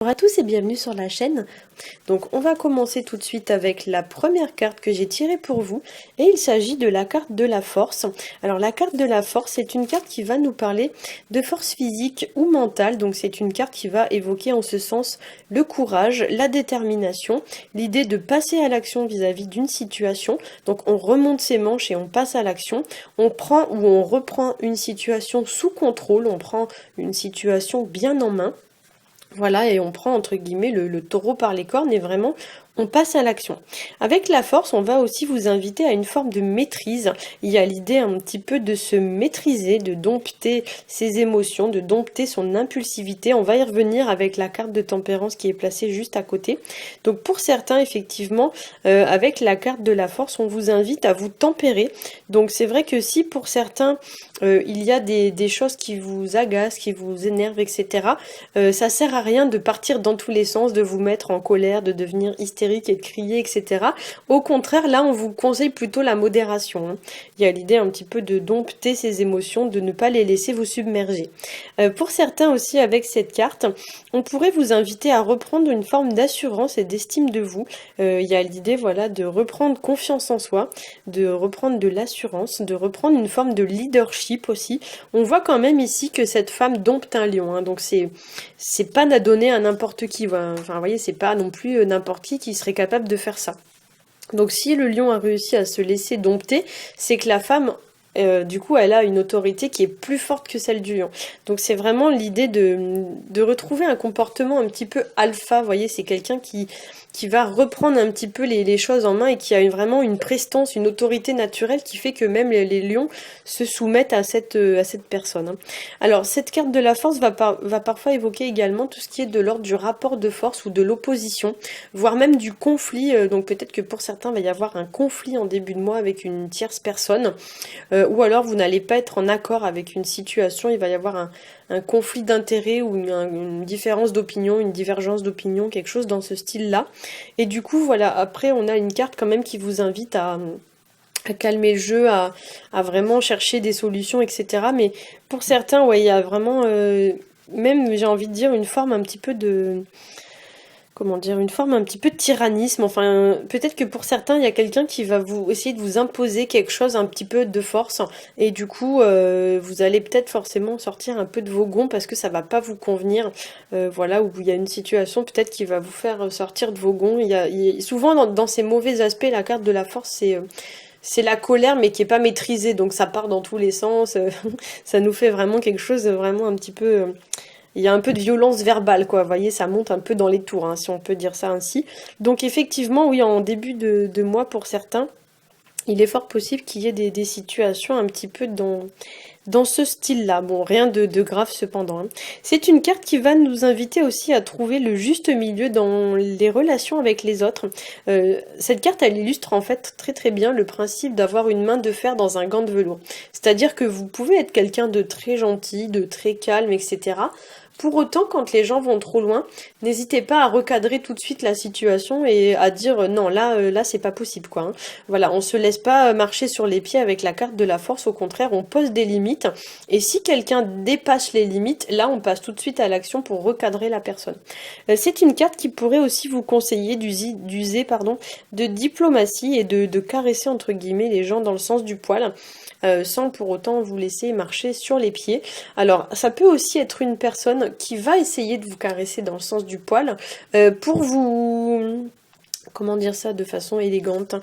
Bonjour à tous et bienvenue sur la chaîne. Donc on va commencer tout de suite avec la première carte que j'ai tirée pour vous et il s'agit de la carte de la force. Alors la carte de la force, c'est une carte qui va nous parler de force physique ou mentale, donc c'est une carte qui va évoquer en ce sens le courage, la détermination, l'idée de passer à l'action vis-à-vis d'une situation. Donc on remonte ses manches et on passe à l'action, on prend ou on reprend une situation sous contrôle, on prend une situation bien en main. Voilà, et on prend entre guillemets le taureau par les cornes et vraiment on passe à l'action. Avec la force, on va aussi vous inviter à une forme de maîtrise. Il y a l'idée un petit peu de se maîtriser, de dompter ses émotions, de dompter son impulsivité. On va y revenir avec la carte de tempérance qui est placée juste à côté. Donc pour certains, effectivement, avec la carte de la force, on vous invite à vous tempérer. Donc c'est vrai que si pour certains, il y a des choses qui vous agacent, qui vous énervent, etc., ça sert à rien de partir dans tous les sens, de vous mettre en colère, de devenir hystérique et de crier, etc. Au contraire, là, on vous conseille plutôt la modération. Il y a l'idée un petit peu de dompter ces émotions, de ne pas les laisser vous submerger. Pour certains aussi, avec cette carte, on pourrait vous inviter à reprendre une forme d'assurance et d'estime de vous. Il y a l'idée, voilà, de reprendre confiance en soi, de reprendre de l'assurance, de reprendre une forme de leadership aussi. On voit quand même ici que cette femme dompte un lion, donc c'est pas à donner à n'importe qui. Voilà. Enfin, vous voyez, c'est pas non plus n'importe qui serait capable de faire ça. Donc si le lion a réussi à se laisser dompter, c'est que la femme, du coup, elle a une autorité qui est plus forte que celle du lion. Donc c'est vraiment l'idée de retrouver un comportement un petit peu alpha. Vous voyez, c'est quelqu'un qui va reprendre un petit peu les choses en main et qui a vraiment une prestance, une autorité naturelle qui fait que même les lions se soumettent à cette personne. Alors cette carte de la force va parfois évoquer également tout ce qui est de l'ordre du rapport de force ou de l'opposition, voire même du conflit. Donc peut-être que pour certains, il va y avoir un conflit en début de mois avec une tierce personne, ou alors vous n'allez pas être en accord avec une situation, il va y avoir un conflit d'intérêts ou une différence d'opinion, une divergence d'opinion, quelque chose dans ce style-là. Et du coup, voilà, après, on a une carte quand même qui vous invite à calmer le jeu, à vraiment chercher des solutions, etc. Mais pour certains, ouais, il y a vraiment, même, j'ai envie de dire, une forme un petit peu de... Comment dire, une forme un petit peu de tyrannisme. Enfin, peut-être que pour certains, il y a quelqu'un qui va vous essayer de vous imposer quelque chose un petit peu de force. Et du coup, vous allez peut-être forcément sortir un peu de vos gonds parce que ça va pas vous convenir. Voilà, où il y a une situation peut-être qui va vous faire sortir de vos gonds. Souvent, dans ces mauvais aspects, la carte de la force, c'est la colère, mais qui est pas maîtrisée. Donc ça part dans tous les sens. Ça nous fait vraiment quelque chose, vraiment un petit peu... il y a un peu de violence verbale, quoi. Vous voyez, ça monte un peu dans les tours, hein, si on peut dire ça ainsi. Donc effectivement, oui, en début de mois, pour certains, il est fort possible qu'il y ait des situations un petit peu dans ce style-là. Bon, rien de grave cependant. C'est une carte qui va nous inviter aussi à trouver le juste milieu dans les relations avec les autres. Cette carte, elle illustre en fait très très bien le principe d'avoir une main de fer dans un gant de velours. C'est-à-dire que vous pouvez être quelqu'un de très gentil, de très calme, etc. Pour autant, quand les gens vont trop loin, n'hésitez pas à recadrer tout de suite la situation et à dire non, là c'est pas possible, quoi. Voilà, on se laisse pas marcher sur les pieds avec la carte de la force, au contraire, on pose des limites. Et si quelqu'un dépasse les limites, là on passe tout de suite à l'action pour recadrer la personne. C'est une carte qui pourrait aussi vous conseiller d'user de diplomatie et de caresser entre guillemets les gens dans le sens du poil. Sans pour autant vous laisser marcher sur les pieds. Alors, ça peut aussi être une personne qui va essayer de vous caresser dans le sens du poil pour vous... Comment dire ça de façon élégante,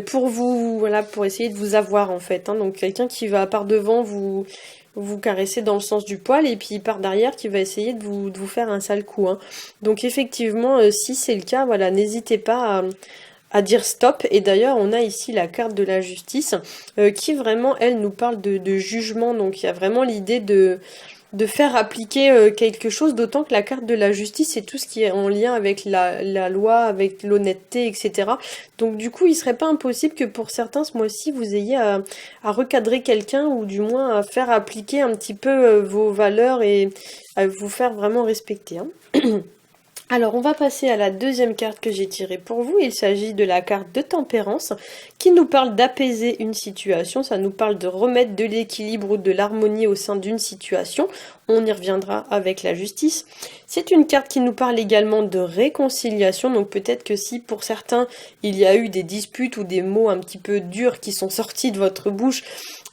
pour vous, voilà, pour essayer de vous avoir en fait. Donc quelqu'un qui va par devant vous caresser dans le sens du poil et puis par derrière qui va essayer de vous faire un sale coup. Donc effectivement, si c'est le cas, voilà, n'hésitez pas à dire stop. Et d'ailleurs, on a ici la carte de la justice qui vraiment, elle, nous parle de jugement. Donc il y a vraiment l'idée de faire appliquer quelque chose, d'autant que la carte de la justice, c'est tout ce qui est en lien avec la loi, avec l'honnêteté, etc. Donc du coup, il serait pas impossible que pour certains, ce mois-ci, vous ayez à recadrer quelqu'un, ou du moins à faire appliquer un petit peu vos valeurs et à vous faire vraiment respecter. Alors, on va passer à la deuxième carte que j'ai tirée pour vous. Il s'agit de la carte de tempérance qui nous parle d'apaiser une situation. Ça nous parle de remettre de l'équilibre ou de l'harmonie au sein d'une situation. On y reviendra avec la justice. C'est une carte qui nous parle également de réconciliation, donc peut-être que si pour certains il y a eu des disputes ou des mots un petit peu durs qui sont sortis de votre bouche,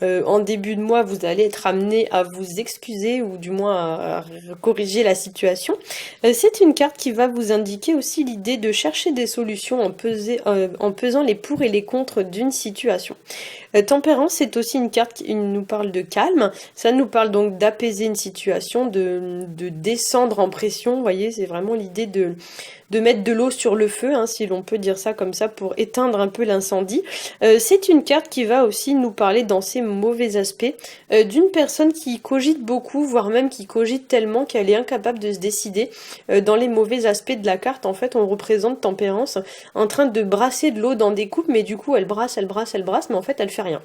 en début de mois, vous allez être amené à vous excuser ou du moins à corriger la situation. C'est une carte qui va vous indiquer aussi l'idée de chercher des solutions en pesant les pour et les contre d'une situation. Tempérance, c'est aussi une carte qui nous parle de calme. Ça nous parle donc d'apaiser une situation, de descendre en pression. Vous voyez, c'est vraiment l'idée de mettre de l'eau sur le feu, hein, si l'on peut dire ça comme ça, pour éteindre un peu l'incendie. C'est une carte qui va aussi nous parler dans ses mauvais aspects d'une personne qui cogite beaucoup, voire même qui cogite tellement qu'elle est incapable de se décider. Dans les mauvais aspects de la carte, en fait, on représente Tempérance en train de brasser de l'eau dans des coupes, mais du coup, elle brasse, mais en fait, elle fait rien.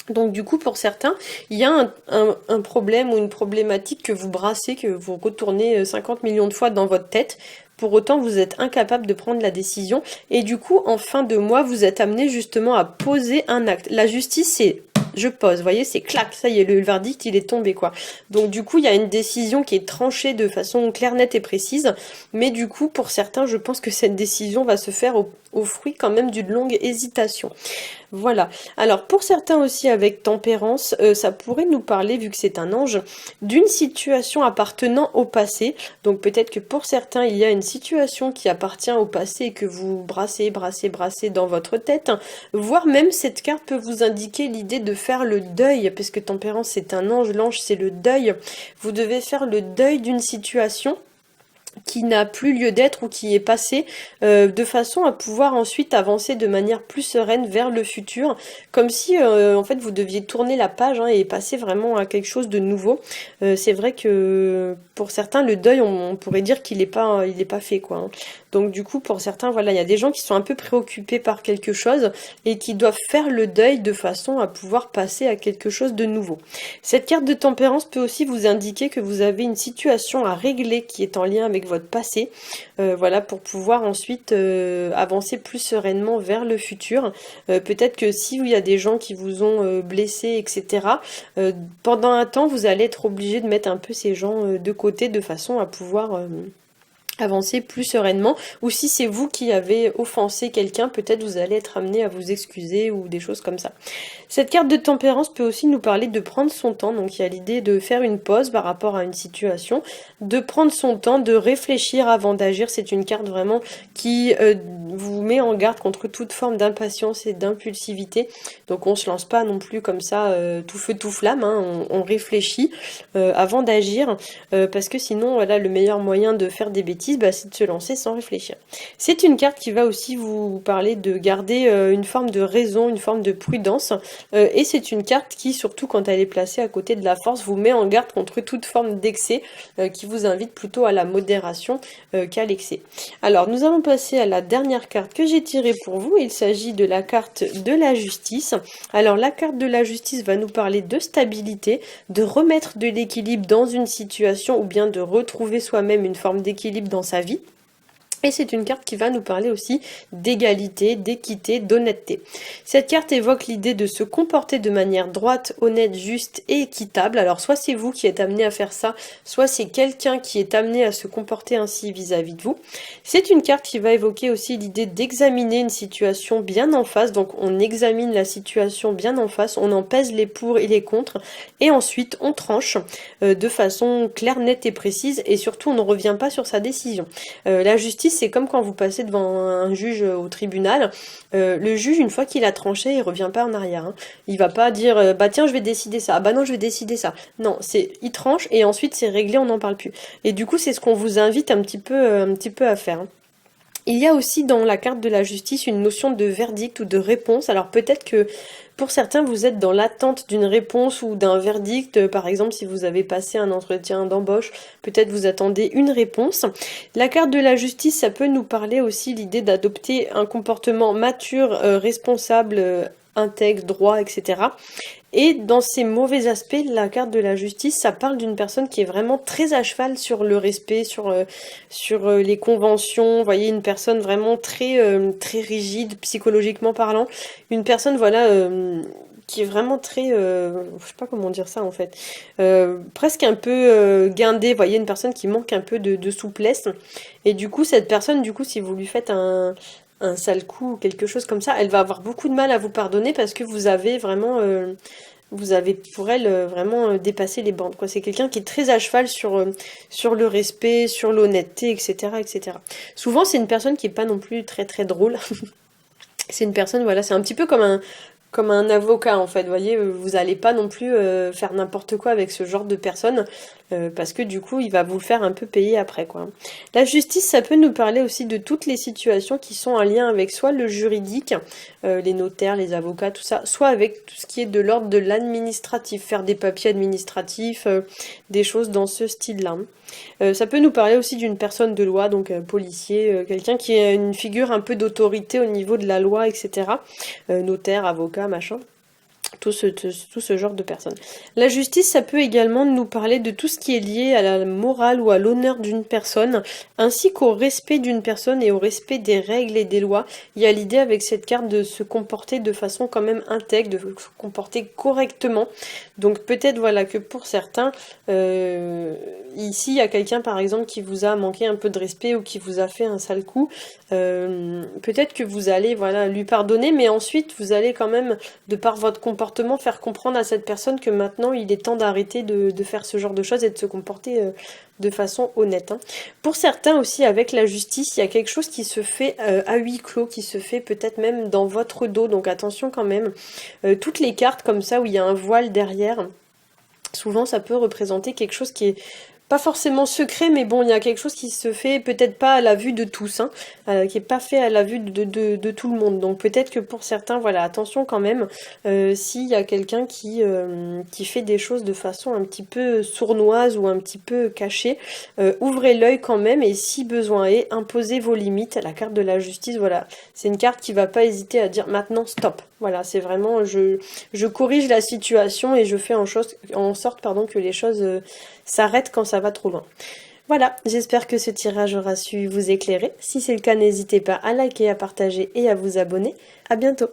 Donc du coup, pour certains, il y a un problème ou une problématique que vous brassez, que vous retournez 50 millions de fois dans votre tête. Pour autant, vous êtes incapable de prendre la décision. Et du coup, en fin de mois, vous êtes amené justement à poser un acte. La justice, c'est je pose, vous voyez, c'est clac, ça y est, le verdict, il est tombé, quoi. Donc du coup, il y a une décision qui est tranchée de façon claire, nette et précise. Mais du coup, pour certains, je pense que cette décision va se faire au fruit quand même d'une longue hésitation. Voilà. Alors pour certains aussi avec Tempérance, ça pourrait nous parler, vu que c'est un ange, d'une situation appartenant au passé. Donc peut-être que pour certains, il y a une situation qui appartient au passé et que vous brassez dans votre tête. Voire même cette carte peut vous indiquer l'idée de faire le deuil, parce que Tempérance c'est un ange, l'ange c'est le deuil. Vous devez faire le deuil d'une situation qui n'a plus lieu d'être ou qui est passé, de façon à pouvoir ensuite avancer de manière plus sereine vers le futur, comme si en fait vous deviez tourner la page, hein, et passer vraiment à quelque chose de nouveau. C'est vrai que pour certains le deuil, on pourrait dire qu'il est pas fait, quoi, hein. Donc du coup pour certains, voilà, il y a des gens qui sont un peu préoccupés par quelque chose et qui doivent faire le deuil de façon à pouvoir passer à quelque chose de nouveau. Cette carte de Tempérance peut aussi vous indiquer que vous avez une situation à régler qui est en lien avec votre passé, voilà, pour pouvoir ensuite avancer plus sereinement vers le futur. Peut-être que si il y a des gens qui vous ont blessé, etc., pendant un temps vous allez être obligé de mettre un peu ces gens de côté de façon à pouvoir avancer plus sereinement, ou si c'est vous qui avez offensé quelqu'un, peut-être vous allez être amené à vous excuser ou des choses comme ça. Cette carte de Tempérance peut aussi nous parler de prendre son temps, donc il y a l'idée de faire une pause par rapport à une situation, de prendre son temps, de réfléchir avant d'agir. C'est une carte vraiment qui vous met en garde contre toute forme d'impatience et d'impulsivité, donc on se lance pas non plus comme ça tout feu tout flamme, hein. On réfléchit avant d'agir, parce que sinon, voilà, le meilleur moyen de faire des bêtises, c'est de se lancer sans réfléchir. C'est une carte qui va aussi vous parler de garder une forme de raison, une forme de prudence, et c'est une carte qui, surtout quand elle est placée à côté de la force, vous met en garde contre toute forme d'excès, qui vous invite plutôt à la modération qu'à l'excès. Alors nous allons passer à la dernière carte que j'ai tirée pour vous. Il s'agit de la carte de la justice. Alors la carte de la justice va nous parler de stabilité, de remettre de l'équilibre dans une situation ou bien de retrouver soi-même une forme d'équilibre dans sa vie. Et c'est une carte qui va nous parler aussi d'égalité, d'équité, d'honnêteté. Cette carte évoque l'idée de se comporter de manière droite, honnête, juste et équitable. Alors soit c'est vous qui êtes amené à faire ça, soit c'est quelqu'un qui est amené à se comporter ainsi vis-à-vis de vous. C'est une carte qui va évoquer aussi l'idée d'examiner une situation bien en face. Donc on examine la situation bien en face, on en pèse les pour et les contre, et ensuite on tranche de façon claire, nette et précise, et surtout on ne revient pas sur sa décision. La justice, c'est comme quand vous passez devant un juge au tribunal. Le juge, une fois qu'il a tranché, il revient pas en arrière, hein. Il va pas dire bah tiens je vais décider ça, ah bah non je vais décider ça. Non, c'est il tranche et ensuite c'est réglé, on n'en parle plus. Et du coup c'est ce qu'on vous invite un petit peu à faire, hein. Il y a aussi dans la carte de la justice une notion de verdict ou de réponse. Alors peut-être que pour certains, vous êtes dans l'attente d'une réponse ou d'un verdict. Par exemple, si vous avez passé un entretien d'embauche, peut-être vous attendez une réponse. La carte de la justice, ça peut nous parler aussi l'idée d'adopter un comportement mature, responsable, intègre, droit, etc. Et dans ces mauvais aspects, la carte de la justice, ça parle d'une personne qui est vraiment très à cheval sur le respect, sur les conventions. Vous voyez, une personne vraiment très rigide, psychologiquement parlant. Une personne, voilà, qui est vraiment très, je sais pas comment dire ça en fait, presque un peu guindée, vous voyez, une personne qui manque un peu de souplesse, et du coup cette personne, du coup si vous lui faites un sale coup ou quelque chose comme ça, elle va avoir beaucoup de mal à vous pardonner parce que vous avez vraiment, vous avez pour elle vraiment dépassé les bornes, quoi. C'est quelqu'un qui est très à cheval sur le respect, sur l'honnêteté, etc., etc. Souvent c'est une personne qui est pas non plus très très drôle. C'est une personne, voilà, c'est un petit peu comme un avocat en fait, vous voyez, vous allez pas non plus faire n'importe quoi avec ce genre de personne, parce que du coup il va vous le faire un peu payer après quoi. La justice, ça peut nous parler aussi de toutes les situations qui sont en lien avec soit le juridique, les notaires, les avocats, tout ça, soit avec tout ce qui est de l'ordre de l'administratif, faire des papiers administratifs, des choses dans ce style-là. Ça peut nous parler aussi d'une personne de loi, donc policier, quelqu'un qui a une figure un peu d'autorité au niveau de la loi, etc. Notaire, avocat, machin. Tout ce genre de personnes. La justice, ça peut également nous parler de tout ce qui est lié à la morale ou à l'honneur d'une personne, ainsi qu'au respect d'une personne et au respect des règles et des lois. Il y a l'idée avec cette carte de se comporter de façon quand même intègre, de se comporter correctement. Donc peut-être voilà que pour certains, ici il y a quelqu'un par exemple qui vous a manqué un peu de respect ou qui vous a fait un sale coup. Peut-être que vous allez voilà lui pardonner, mais ensuite vous allez quand même, de par votre comportement, faire comprendre à cette personne que maintenant il est temps d'arrêter de faire ce genre de choses et de se comporter de façon honnête. Hein. Pour certains aussi, avec la justice, il y a quelque chose qui se fait à huis clos, qui se fait peut-être même dans votre dos, donc attention quand même. Toutes les cartes comme ça où il y a un voile derrière, souvent ça peut représenter quelque chose qui est pas forcément secret, mais bon, il y a quelque chose qui se fait peut-être pas à la vue de tous, hein, qui est pas fait à la vue de tout le monde. Donc peut-être que pour certains, voilà, attention quand même, s'il y a quelqu'un qui fait des choses de façon un petit peu sournoise ou un petit peu cachée, ouvrez l'œil quand même, et si besoin est, imposez vos limites. La carte de la justice, voilà, c'est une carte qui va pas hésiter à dire maintenant stop. Voilà, c'est vraiment, je corrige la situation et je fais en sorte pardon, que les choses s'arrêtent quand ça va trop loin. Voilà, j'espère que ce tirage aura su vous éclairer. Si c'est le cas, n'hésitez pas à liker, à partager et à vous abonner. À bientôt.